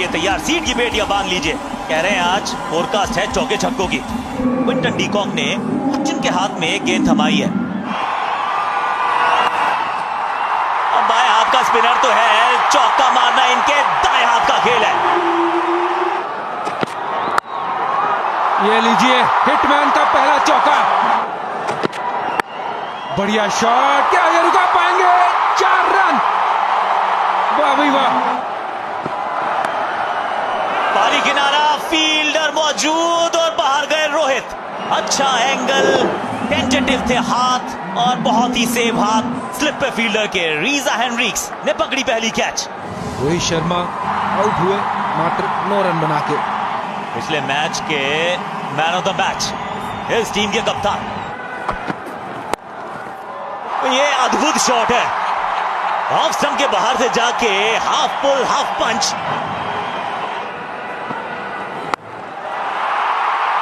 लिए तैयार। सीट की बेटियां बांध लीजिए। कह रहे हैं आज फोरकास्ट है चौके छक्कों की। क्विंटन डिकॉक ने जिनके हाथ में गेंद थमाई है। अब बाएं हाथ का स्पिनर तो है, चौका मारना इनके दाएं हाथ का खेल है। ये लीजिए हिटमैन का पहला चौका। बढ़िया शॉट, क्या ये रुका पाएंगे? 4 रन, वाह भाई वाह। पारी किनारा, फील्डर मौजूद और बाहर गए रोहित। अच्छा एंगल, टेंटेटिव थे हाथ और बहुत ही सेफ हाथ स्लिप पे फील्डर के। रीजा हेनरिक्स ने पकड़ी पहली कैच। रोहित शर्मा आउट हुए मात्र 9 रन बना के। पिछले मैच के मैन ऑफ द मैच इस टीम के कप्तान। ये अद्भुत शॉट है, ऑफ स्टंप के बाहर से जाके हाफ पुल हाफ पंच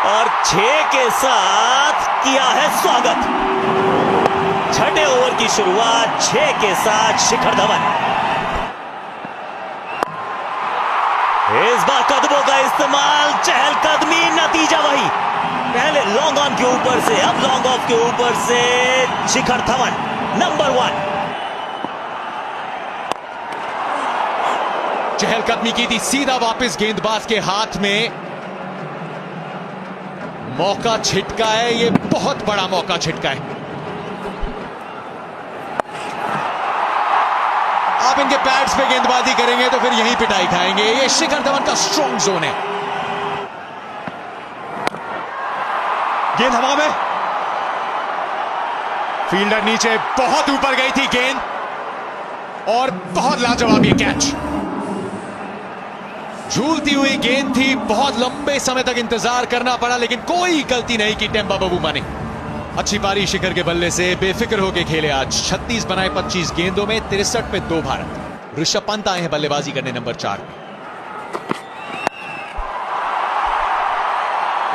और 6 के साथ किया है स्वागत। छठे ओवर की शुरुआत 6 के साथ शिखर धवन। इस बार कदमों का इस्तेमाल, चहलकदमी, नतीजा वही। पहले लॉन्ग ऑन के ऊपर से, अब लॉन्ग ऑफ के ऊपर से शिखर धवन नंबर 1। चहलकदमी की थी, सीधा वापस गेंदबाज के हाथ में। मौका छिटका है, ये बहुत बड़ा मौका छिटका है। आप इनके पैड्स पे गेंदबाजी करेंगे तो फिर यहीं पिटाई खाएंगे। ये शिखर धवन का स्ट्रॉन्ग जोन है। गेंद हवा में, फील्डर नीचे, बहुत ऊपर गई थी गेंद और बहुत लाजवाब ये कैच। झूलती हुई गेंद थी, बहुत लंबे समय तक इंतजार करना पड़ा, लेकिन कोई गलती नहीं की टेम्पा बबूमा ने। अच्छी पारी शिखर के बल्ले से, बेफिक्र होकर खेले आज। 36 बनाए 25 गेंदों में, 63 पे 2 भारत। ऋषभ पंत आए हैं बल्लेबाजी करने नंबर 4 पे।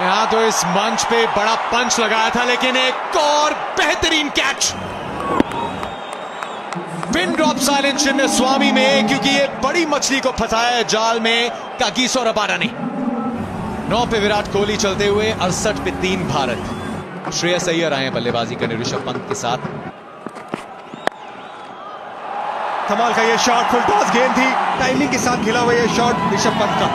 यहां तो इस मंच पे बड़ा पंच लगाया था, लेकिन एक और बेहतरीन कैच। पिन ड्रॉप साइलेंस चिन्ह स्वामी में, क्योंकि ये बड़ी मछली को फंसाया है जाल में कागिसो रबाडा ने। 9 पे विराट कोहली चलते हुए, 68 पे 3 भारत। श्रेयस अय्यर आए बल्लेबाजी करने ऋषभ पंत के साथ। कमाल का ये शॉट, फुल टॉस गेंद थी, टाइमिंग के साथ खेला हुआ ये शॉट ऋषभ पंत का।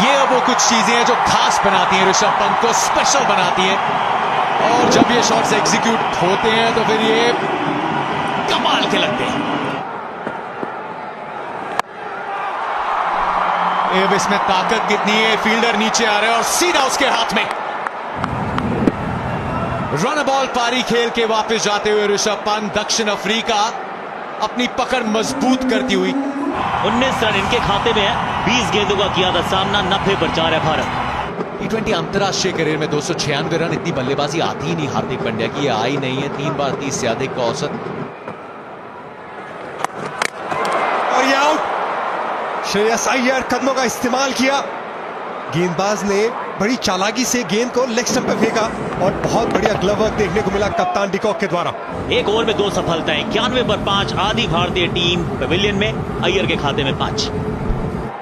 ये अब वो कुछ चीजें हैं जो खास बनाती हैं ऋषभ पंत को, स्पेशल बनाती हैं। और जब ये शॉट्स एग्जीक्यूट होते हैं तो फिर ये कमाल के लगते हैं। अब इसमें ताकत कितनी है, फील्डर नीचे आ रहे हैं और सीधा उसके हाथ में। रन बॉल पारी खेल के वापस जाते हुए ऋषभ पंत। दक्षिण अफ्रीका अपनी पकड़ मजबूत करती हुई। 19 रन इनके खाते में है। 20 गेंदों का किया था सामना, 90 पर 4 है भारत। T20 अंतरराष्ट्रीय करियर में 296 रन, इतनी बल्लेबाजी आती ही नहीं हार्दिक पांड्या की, ये आई नहीं है। 3 बार 30 से अधिक का औसत। और ये आउट। श्रेयस अय्यर कदमों का इस्तेमाल किया, गेंदबाज ने बड़ी चालाकी से गेंद को लेग स्टंप पे फेंका और बहुत बढ़िया ग्लव वर्क देखने को मिला कप्तान डिकॉक के द्वारा। एक ओवर में 2 सफलताएं, 91 पर 5। आधी भारतीय टीम पेविलियन में, अय्यर के खाते में 5।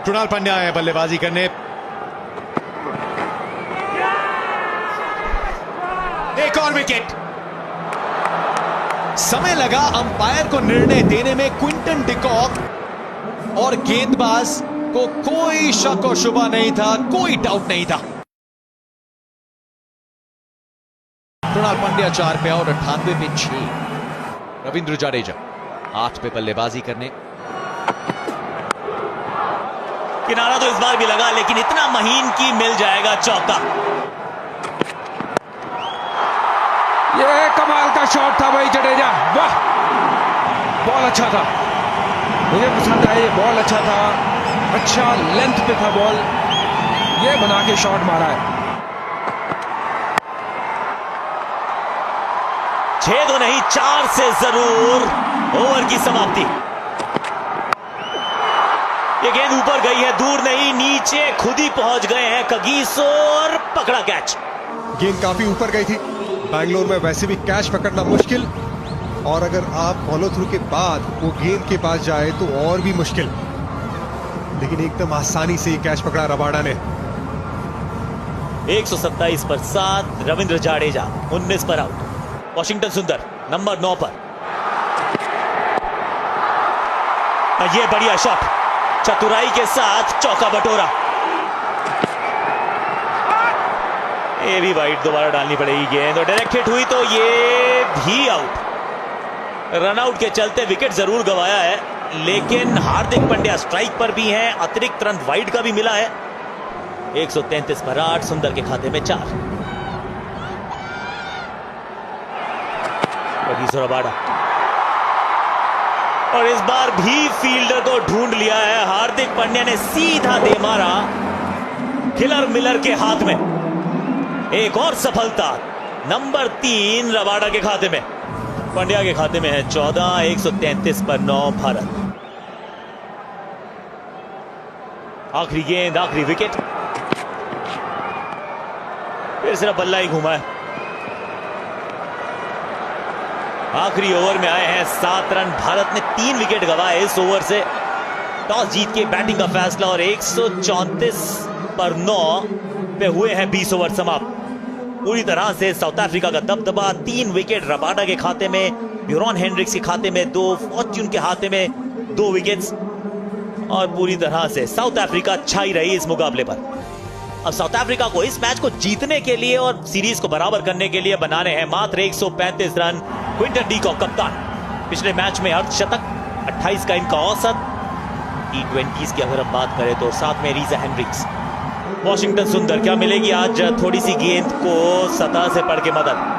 कृणाल पंड्या आए बल्लेबाजी करने। एक और विकेट। समय लगा अंपायर को निर्णय देने में। क्विंटन डिकॉक और गेंदबाज को कोई शक और शुबा नहीं था, कोई डाउट नहीं था। कृणाल पंड्या 4 पे और 98 पे 6। रविंद्र जडेजा 8 पे बल्लेबाजी करने। किनारा तो इस बार भी लगा, लेकिन इतना महीन कि मिल जाएगा चौका। ये कमाल का शॉट था भाई जडेजा, वाह। बॉल अच्छा था, मुझे पसंद आया। ये बॉल अच्छा था, अच्छा लेंथ पे था बॉल, ये बना के शॉट मारा है। 6 तो नहीं, 4 से जरूर ओवर की समाप्ति। ये गेंद ऊपर गई है, दूर नहीं, नीचे खुद ही पहुंच गए हैं कागिसो और पकड़ा कैच। गेंद काफी ऊपर गई थी। बैंगलोर में वैसे भी कैच पकड़ना मुश्किल, और अगर आप फॉलो थ्रू के बाद वो गेंद के पास जाए तो और भी मुश्किल, लेकिन एकदम आसानी से ये कैच पकड़ा रबाडा ने। 127 पर 7, रविंद्र जाडेजा 19 पर आउट। वॉशिंगटन सुंदर नंबर 9 पर। ये बढ़िया शॉट, चतुराई के साथ चौका बटोरा। ये भी वाइड, दोबारा डालनी पड़ेगी गेंद और डायरेक्ट हिट हुई तो ये भी आउट। रन आउट के चलते विकेट जरूर गंवाया है, लेकिन हार्दिक पांड्या स्ट्राइक पर भी हैं, अतिरिक्त रन वाइड का भी मिला है। 133 पर 8, सुंदर के खाते में 4। रबाडा, और इस बार भी फील्डर को ढूंढ लिया है। हार्दिक पांड्या ने सीधा दे मारा किलर मिलर के हाथ में। एक और सफलता, नंबर 3 रबाडा के खाते में। पांड्या के खाते में है 14। 133 पर 9 भारत। आखिरी गेंद, आखिरी विकेट। फिर सिर्फ बल्ला ही घुमा है। आखिरी ओवर में आए हैं 7 रन। भारत ने 3 विकेट गंवाए इस ओवर से। टॉस जीत के बैटिंग का फैसला और 134 पर 9 पे हुए हैं 20 ओवर समाप्त। पूरी तरह से साउथ अफ्रीका का दबदबा। 3 विकेट रबाडा के खाते में, ब्यूरॉन हेनरिक्स के खाते में 2, फॉर्च्यून के खाते में 2 विकेट्स, और पूरी तरह से साउथ अफ्रीका छाई रही इस मुकाबले पर। अब साउथ अफ्रीका को इस मैच को जीतने के लिए और सीरीज को बराबर करने के लिए बनाने हैं मात्र 135 रन। क्विंटन डी कॉक कप्तान, पिछले मैच में अर्धशतक, 28 का इनका औसत। T20s की अगर हम बात करें तो साथ में रीजा हेनरिक्स। वॉशिंगटन सुंदर, क्या मिलेगी आज थोड़ी सी गेंद को सतह से पढ़ के मदद।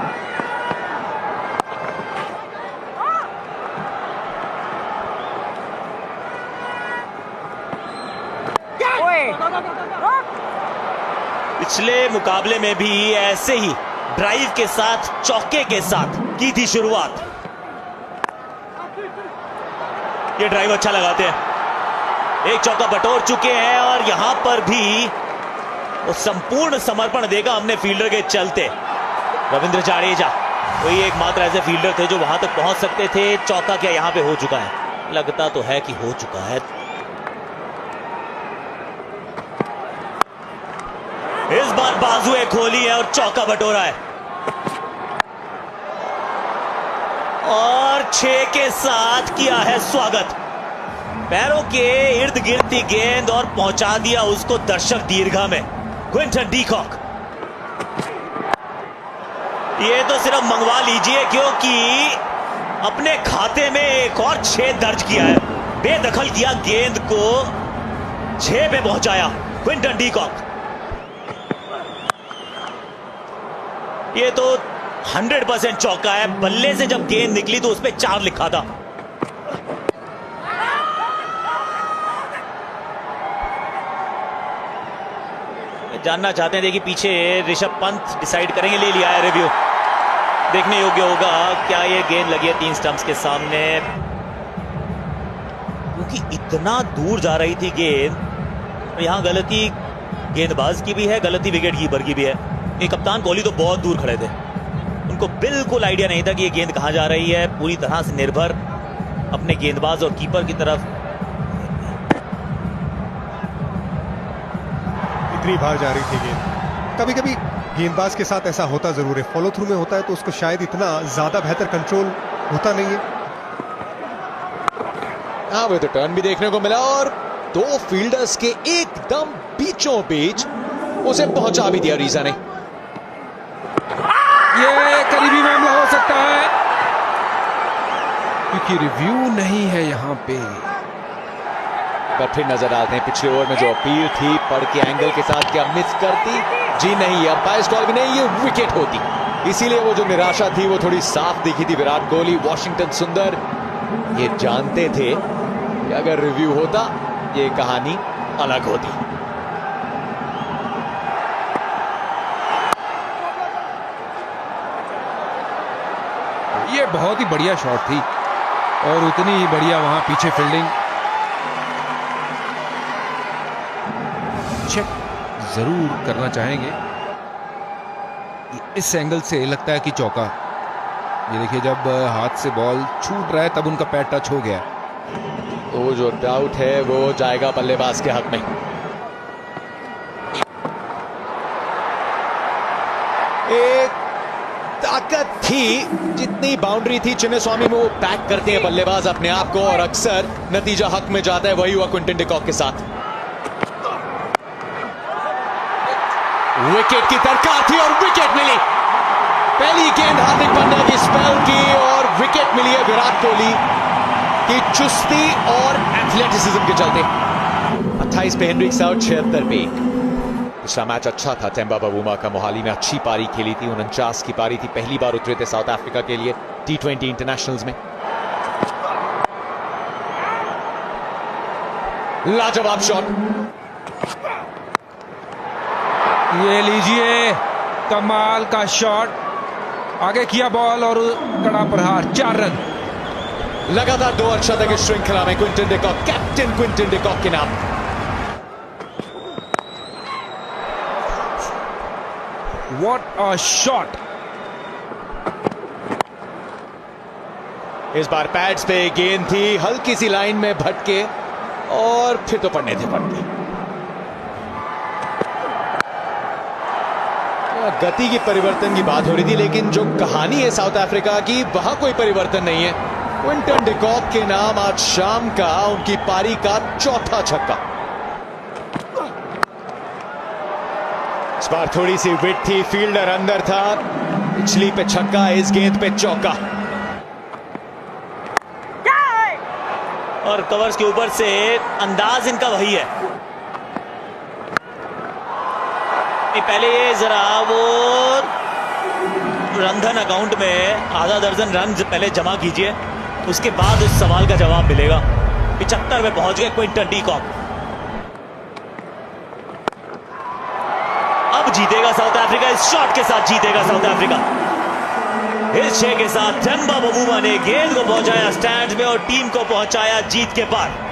पिछले मुकाबले में भी ऐसे ही ड्राइव के साथ, चौके के साथ की थी शुरुआत। ये ड्राइव अच्छा लगाते हैं। एक चौका बटोर चुके हैं और यहां पर भी वो संपूर्ण समर्पण देगा हमने फील्डर के चलते। रविंद्र जाडेजा वही एकमात्र ऐसे फील्डर थे जो वहां तक पहुंच सकते थे। चौका क्या यहां पे हो चुका है? लगता तो है कि हो चुका है। इस बार बाजुएं खोली है और चौका बटोरा है, और 6 के साथ किया है स्वागत। पैरों के इर्द गिर्द थी गेंद और पहुंचा दिया उसको दर्शक दीर्घा में। क्विंटन डी कॉक, ये तो सिर्फ मंगवा लीजिए क्योंकि अपने खाते में एक और 6 दर्ज किया है। बेदखल किया गेंद को, 6 पे पहुंचाया क्विंटन डी कॉक। ये तो 100% चौका है। बल्ले से जब गेंद निकली तो उस पे 4 लिखा था। जानना चाहते हैं, देखिए पीछे ऋषभ पंत डिसाइड करेंगे। ले लिया है रिव्यू, देखने योग्य होगा क्या ये गेंद लगी है 3 स्टंप्स के सामने, क्योंकि इतना दूर जा रही थी गेंद। यहां गलती गेंदबाज की भी है, गलती विकेट कीपर की भी है। ये कप्तान कोहली तो बहुत दूर खड़े थे, उनको बिल्कुल आइडिया नहीं था कि ये गेंद कहां जा रही है। पूरी तरह से निर्भर अपने गेंदबाज और कीपर की तरफ। इतनी बार जा रही थी गेंद। कभी कभी गेंदबाज के साथ ऐसा होता जरूर है, फॉलो थ्रू में होता है तो उसको शायद इतना ज्यादा बेहतर कंट्रोल होता नहीं है। हाँ, वो तो टर्न भी देखने को मिला और 2 फील्डर्स के एकदम बीचों बीच उसे पहुंचा भी दिया रीजा ने। ये करीबी मामला हो सकता है क्योंकि रिव्यू नहीं है यहां पे। पर फिर नजर आते हैं पिछले ओवर में जो अपील थी, पढ़ के एंगल के साथ क्या मिस करती? जी नहीं, अंपायर कॉल भी नहीं, ये विकेट होती। इसीलिए वो जो निराशा थी वो थोड़ी साफ दिखी थी विराट कोहली। वॉशिंगटन सुंदर ये जानते थे कि अगर रिव्यू होता ये कहानी अलग होती। ये बहुत ही बढ़िया शॉट थी और उतनी ही बढ़िया वहां पीछे फील्डिंग। चेक जरूर करना चाहेंगे। इस एंगल से लगता है कि चौका। ये देखिए, जब हाथ से बॉल छूट रहा है तब उनका पैर टच हो गया। वो जो डाउट है वो जाएगा बल्लेबाज के हक में। एक ताकत थी, जितनी बाउंड्री थी चिन्नस्वामी में, वो पैक करते हैं बल्लेबाज अपने आप को, और अक्सर नतीजा हक में जाता है। वही हुआ क्विंटन डिकॉक के साथ। विकेट की दरकार थी और विकेट मिली। पहली गेंद हार्दिक पांड्या की स्पेल की और विकेट मिली है विराट कोहली की चुस्ती और एथलेटिसिज्म के चलते। 28 पे हेनरिक्स आउट, 76 पे। पिछला मैच अच्छा था टेम्बा बबूमा का, मोहाली में अच्छी पारी खेली थी, 49 की पारी थी। पहली बार उतरे थे साउथ अफ्रीका के लिए T20 इंटरनेशनल्स में। लाजवाब शॉट, ये लीजिए, कमाल का शॉट, आगे किया बॉल और कड़ा प्रहार, 4 रन। लगातार 2 अर्धशतक की श्रृंखला में Quinton de Kock, captain Quinton de Kock के नाम। What a shot. इस बार पैड्स पे गेंद थी, हल्की सी लाइन में भटके और फिर तो पड़ने थे पड़ते। गति की परिवर्तन की बात हो रही थी, लेकिन जो कहानी है साउथ अफ्रीका की, वहां कोई परिवर्तन नहीं है। क्विंटन डिकॉक के नाम आज शाम का उनकी पारी का चौथा छक्का। इस बार थोड़ी सी विट थी, फील्डर अंदर था, पिछली पे छक्का, इस गेंद पे चौका। और कवर्स के ऊपर से अंदाज इनका वही है। पहले ये जरा वो रंधन अकाउंट में आधा दर्जन रन पहले जमा कीजिए, उसके बाद उस सवाल का जवाब मिलेगा। 75 में पहुंच गए क्विंटन डिकॉक। अब जीतेगा साउथ अफ्रीका, इस शॉट के साथ जीतेगा साउथ अफ्रीका। इस छह के साथ टेम्बा बबूमा ने गेंद को पहुंचाया स्टैंड में और टीम को पहुंचाया जीत के पार।